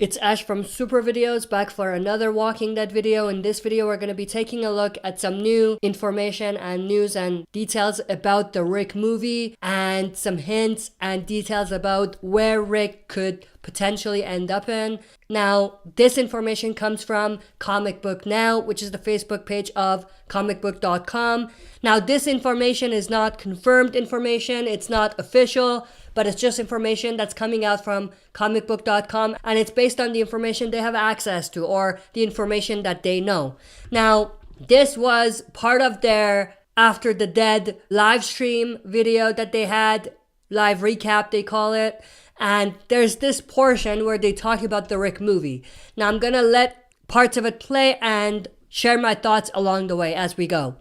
It's Ash from Super Videos, back for another Walking Dead video. In this video, we're going to be taking a look at some new information and news and details about the Rick movie, and some hints and details about where Rick could potentially end up in. Now, this information comes from Comic Book Now, which is the Facebook page of comicbook.com. Now, this information is not confirmed information, it's not official, but it's just information that's coming out from comicbook.com, and it's based on the information they have access to or the information that they know. Now, this was part of their After the Dead live stream video that they had, live recap they call it, and there's this portion where they talk about the Rick movie. Now, I'm gonna let parts of it play and share my thoughts along the way as we go.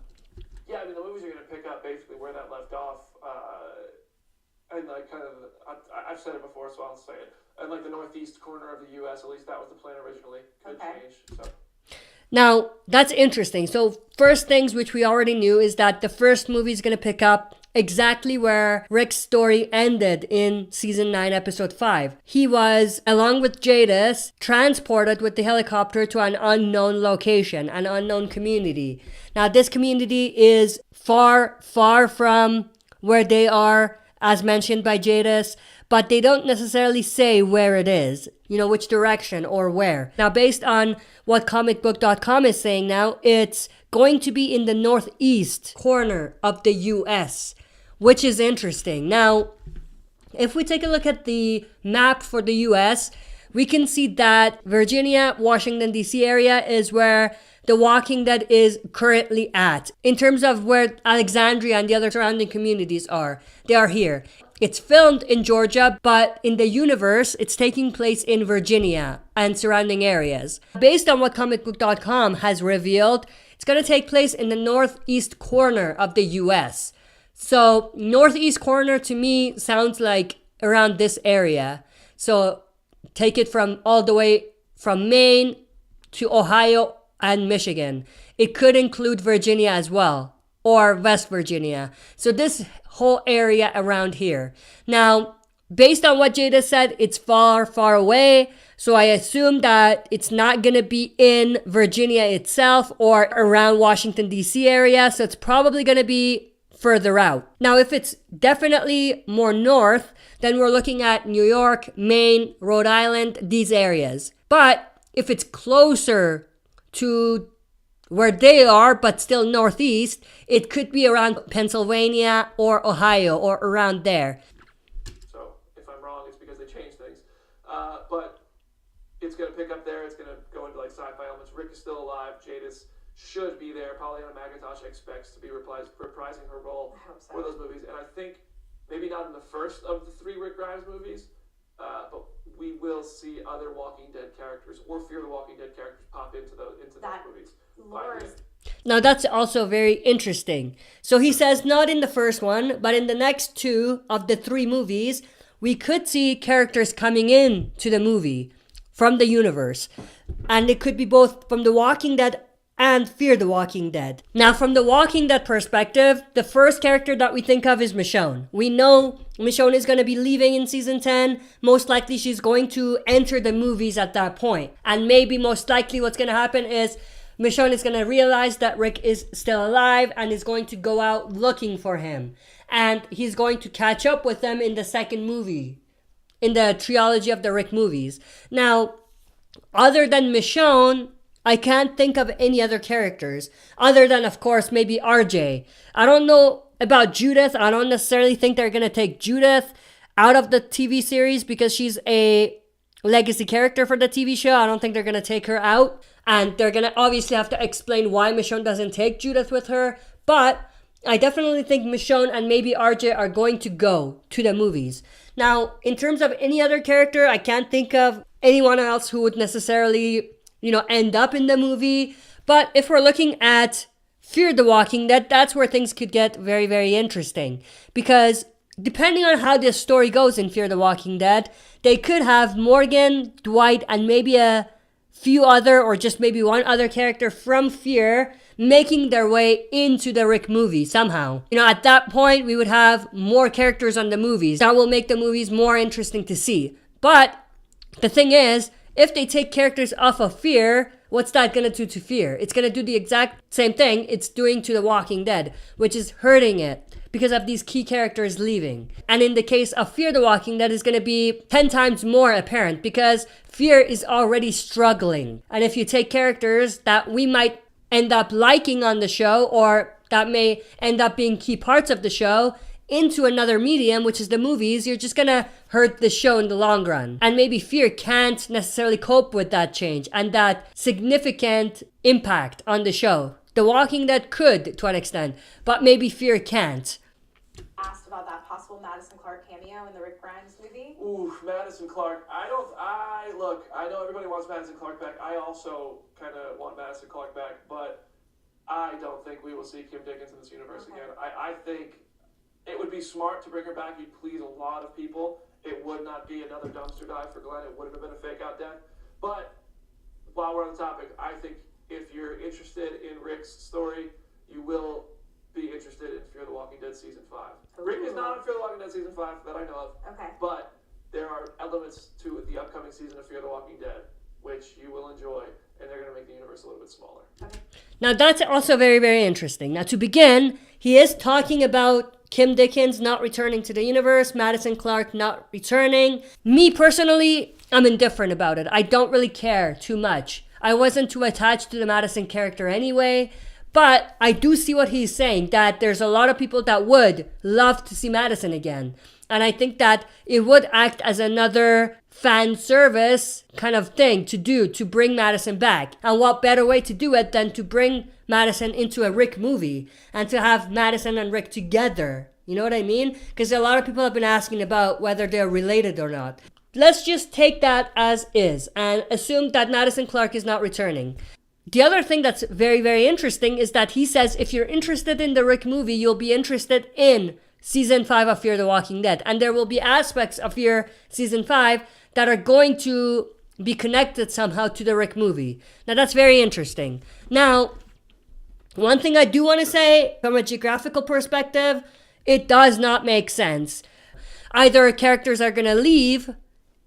Yeah, I mean, the movies are going to pick up basically where that left off, and like kind of, I've said it before, so I'll say it. And like the northeast corner of the U.S., at least that was the plan originally. Could change. So. Now, that's interesting. So, first things which we already knew is that the first movie is going to pick up exactly where Rick's story ended in season 9, episode 5. He was, along with Jadis, transported with the helicopter to an unknown location, an unknown community. Now, this community is far, far from where they are, as mentioned by Jadis, but they don't necessarily say where it is, which direction or where. Now, based on what comicbook.com is saying now, it's going to be in the northeast corner of the U.S., which is interesting. Now, if we take a look at the map for the U.S., we can see that Virginia, Washington, D.C. area is where The Walking Dead is currently at. In terms of where Alexandria and the other surrounding communities are, they are here. It's filmed in Georgia, but in the universe, it's taking place in Virginia and surrounding areas. Based on what comicbook.com has revealed, it's going to take place in the northeast corner of the U.S. So, northeast corner to me sounds like around this area. So, take it from all the way from Maine to Ohio and Michigan. It could include Virginia as well, or West Virginia. So, this whole area around here. Now, based on what Jada said, it's far, far away. So I assume that it's not going to be in Virginia itself or around Washington, D.C. area. So it's probably going to be further out. Now, if it's definitely more north, then we're looking at New York, Maine, Rhode Island, these areas. But if it's closer to where they are, but still northeast, it could be around Pennsylvania or Ohio or around there. So, if I'm wrong, it's because they changed things. But it's going to pick up there. It's going to go into like sci-fi elements. Rick is still alive. Jadis should be there. Pollyanna McIntosh expects to be reprising her role for those movies. And I think maybe not in the first of the 3 Rick Grimes movies, but we will see other Walking Dead characters or Fear the Walking Dead characters pop into those movies. Now, that's also very interesting. So he says not in the first one, but in the next 2 of the 3 movies, we could see characters coming in to the movie from the universe. And it could be both from The Walking Dead and Fear the Walking Dead. Now, from the Walking Dead perspective, the first character that we think of is Michonne. We know Michonne is going to be leaving in season 10. Most likely she's going to enter the movies at that point. And maybe most likely what's going to happen is Michonne is going to realize that Rick is still alive and is going to go out looking for him. And he's going to catch up with them in the second movie, in the trilogy of the Rick movies. Now, other than Michonne, I can't think of any other characters other than, of course, maybe RJ. I don't know about Judith. I don't necessarily think they're going to take Judith out of the TV series because she's a legacy character for the TV show. I don't think they're going to take her out. And they're going to obviously have to explain why Michonne doesn't take Judith with her. But I definitely think Michonne and maybe RJ are going to go to the movies. Now, in terms of any other character, I can't think of anyone else who would necessarily end up in the movie. But if we're looking at Fear the Walking Dead, that's where things could get very, very interesting. Because depending on how this story goes in Fear the Walking Dead, they could have Morgan, Dwight, and maybe a few other or just maybe one other character from Fear making their way into the Rick movie somehow. At that point, we would have more characters on the movies. That will make the movies more interesting to see. But the thing is, if they take characters off of Fear, what's that gonna do to Fear? It's gonna do the exact same thing it's doing to The Walking Dead, which is hurting it because of these key characters leaving. And in the case of Fear the Walking Dead, is gonna be 10 times more apparent because Fear is already struggling. And if you take characters that we might end up liking on the show, or that may end up being key parts of the show, into another medium, which is the movies, you're just gonna hurt the show in the long run. And maybe Fear can't necessarily cope with that change and that significant impact on the show. The Walking Dead could, to an extent, but maybe Fear can't. Asked about that possible Madison Clark cameo in the Rick Grimes movie. Ooh, Madison Clark. I know everybody wants Madison Clark back. I also kind of want Madison Clark back, but I don't think we will see Kim Dickens in this universe again. I think it would be smart to bring her back. You'd please a lot of people. It would not be another dumpster dive for Glenn. It wouldn't have been a fake out death. But while we're on the topic, I think if you're interested in Rick's story, you will be interested in Fear the Walking Dead Season 5. Rick is not in Fear the Walking Dead Season 5 that I know of. Okay. But there are elements to the upcoming season of Fear the Walking Dead which you will enjoy, and they're going to make the universe a little bit smaller. Okay. Now that's also very, very interesting. Now to begin, he is talking about Kim Dickens not returning to the universe, Madison Clark not returning. Me personally, I'm indifferent about it. I don't really care too much. I wasn't too attached to the Madison character anyway, but I do see what he's saying, that there's a lot of people that would love to see Madison again. And I think that it would act as another fan service kind of thing to do, to bring Madison back. And what better way to do it than to bring Madison into a Rick movie and to have Madison and Rick together. You know what I mean? Because a lot of people have been asking about whether they're related or not. Let's just take that as is and assume that Madison Clark is not returning. The other thing that's very, very interesting is that he says if you're interested in the Rick movie, you'll be interested in Season 5 of Fear the Walking Dead. And there will be aspects of Fear Season 5 that are going to be connected somehow to the Rick movie. Now that's very interesting. Now, one thing I do want to say from a geographical perspective, it does not make sense. Either characters are going to leave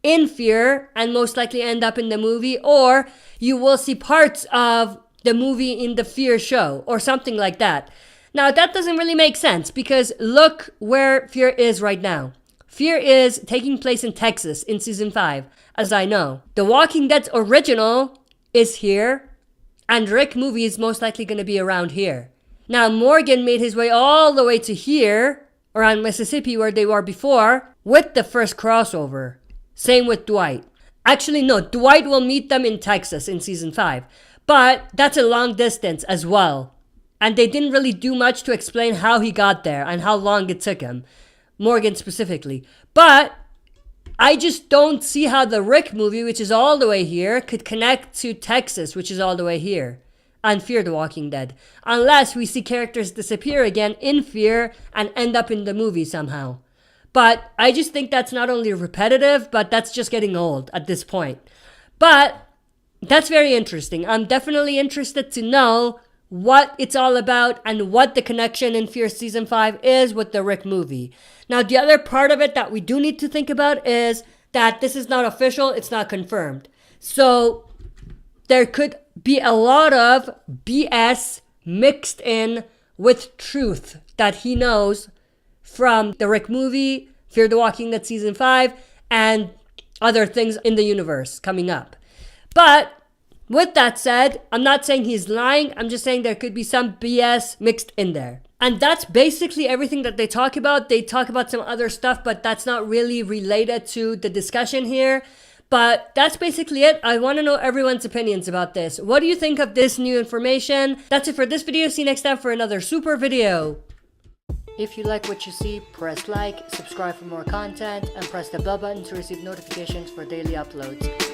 in Fear and most likely end up in the movie, or you will see parts of the movie in the Fear show or something like that. Now, that doesn't really make sense because look where Fear is right now. Fear is taking place in Texas in Season 5, as I know. The Walking Dead's original is here, and Rick movie is most likely going to be around here. Now, Morgan made his way all the way to here, around Mississippi where they were before, with the first crossover. Same with Dwight. Actually, no, Dwight will meet them in Texas in Season 5. But that's a long distance as well. And they didn't really do much to explain how he got there and how long it took him. Morgan specifically. But I just don't see how the Rick movie, which is all the way here, could connect to Texas, which is all the way here. And Fear the Walking Dead. Unless we see characters disappear again in Fear and end up in the movie somehow. But I just think that's not only repetitive, but that's just getting old at this point. But that's very interesting. I'm definitely interested to know what it's all about and what the connection in Fear Season 5 is with the Rick movie. Now, the other part of it that we do need to think about is that this is not official, it's not confirmed. So there could be a lot of BS mixed in with truth that he knows from the Rick movie, Fear the Walking Dead Season 5, and other things in the universe coming up. But with that said, I'm not saying he's lying. I'm just saying there could be some BS mixed in there. And that's basically everything that they talk about. They talk about some other stuff, but that's not really related to the discussion here. But that's basically it. I want to know everyone's opinions about this. What do you think of this new information? That's it for this video. See you next time for another super video. If you like what you see, press like, subscribe for more content, and press the bell button to receive notifications for daily uploads.